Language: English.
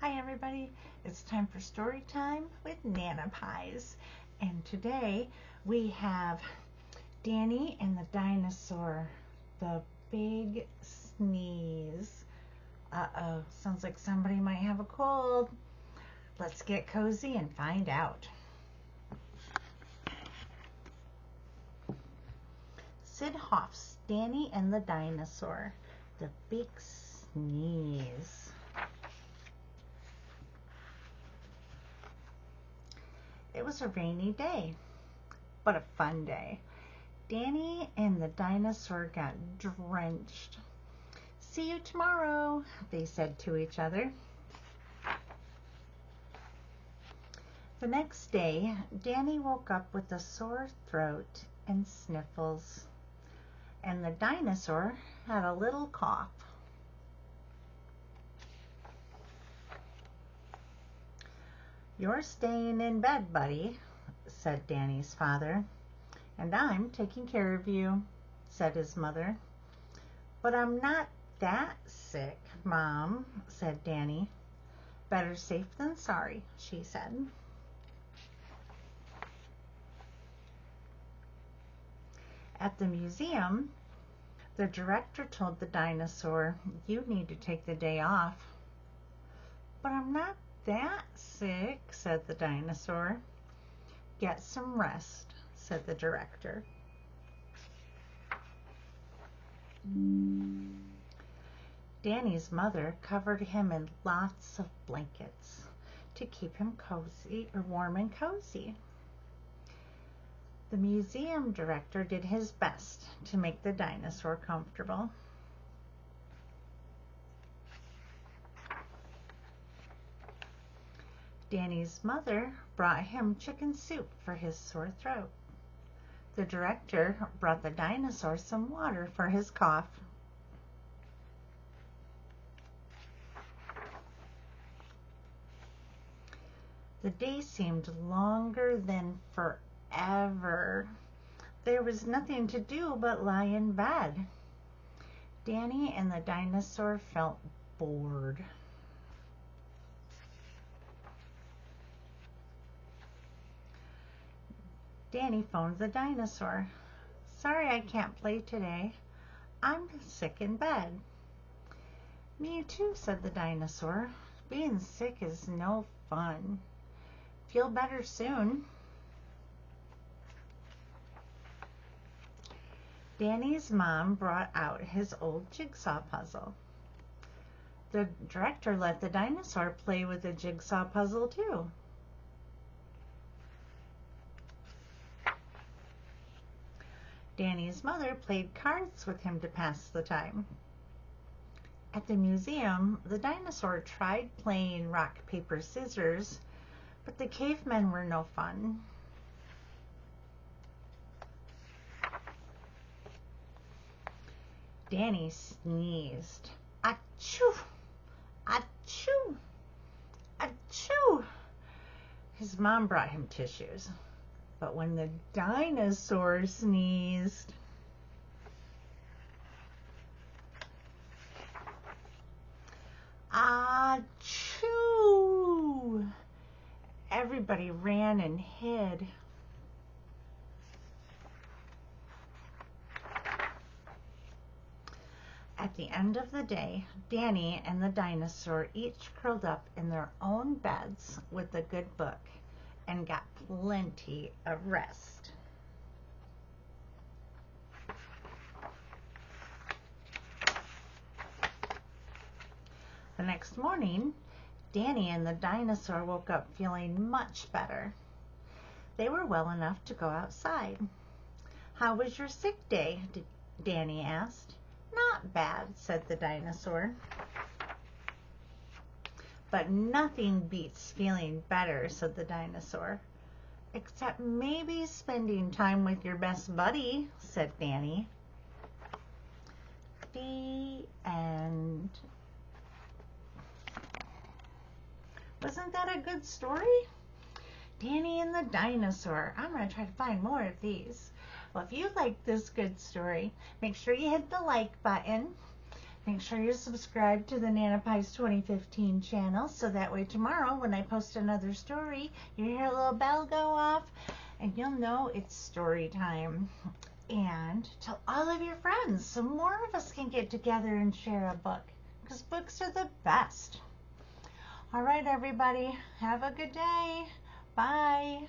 Hi everybody, it's time for story time with Nana Pies. And today we have Danny and the Dinosaur, the big sneeze. Uh-oh, sounds like somebody might have a cold. Let's get cozy and find out. Sid Hoff's Danny and the Dinosaur, the big sneeze. It was a rainy day, but a fun day. Danny and the dinosaur got drenched. "See you tomorrow," they said to each other. The next day, Danny woke up with a sore throat and sniffles, and the dinosaur had a little cough. "You're staying in bed, buddy," said Danny's father. "And I'm taking care of you," said his mother. "But I'm not that sick, Mom," said Danny. "Better safe than sorry," she said. At the museum, the director told the dinosaur, "You need to take the day off." "But I'm not that sick," said the dinosaur. "Get some rest," said the director. Danny's mother covered him in lots of blankets to keep him cozy, or warm and cozy. The museum director did his best to make the dinosaur comfortable. Danny's mother brought him chicken soup for his sore throat. The director brought the dinosaur some water for his cough. The day seemed longer than forever. There was nothing to do but lie in bed. Danny and the dinosaur felt bored. Danny phoned the dinosaur. "Sorry I can't play today. I'm sick in bed." "Me too," said the dinosaur. "Being sick is no fun. Feel better soon." Danny's mom brought out his old jigsaw puzzle. The director let the dinosaur play with the jigsaw puzzle too. Danny's mother played cards with him to pass the time. At the museum, the dinosaur tried playing rock, paper, scissors, but the cavemen were no fun. Danny sneezed. "Achoo! Achoo! Achoo!" His mom brought him tissues. But when the dinosaur sneezed, achoo! Everybody ran and hid. At the end of the day, Danny and the dinosaur each curled up in their own beds with a good book and got plenty of rest. The next morning, Danny and the dinosaur woke up feeling much better. They were well enough to go outside. "How was your sick day?" Danny asked. "Not bad," said the dinosaur. "But nothing beats feeling better," said the dinosaur. "Except maybe spending time with your best buddy," said Danny. The end. Wasn't that a good story? Danny and the Dinosaur. I'm going to try to find more of these. Well, if you like this good story, make sure you hit the like button. Make sure you subscribe to the Nana.pies2015 channel so that way tomorrow when I post another story, you hear a little bell go off and you'll know it's story time. And tell all of your friends so more of us can get together and share a book, because books are the best. All right, everybody, have a good day. Bye.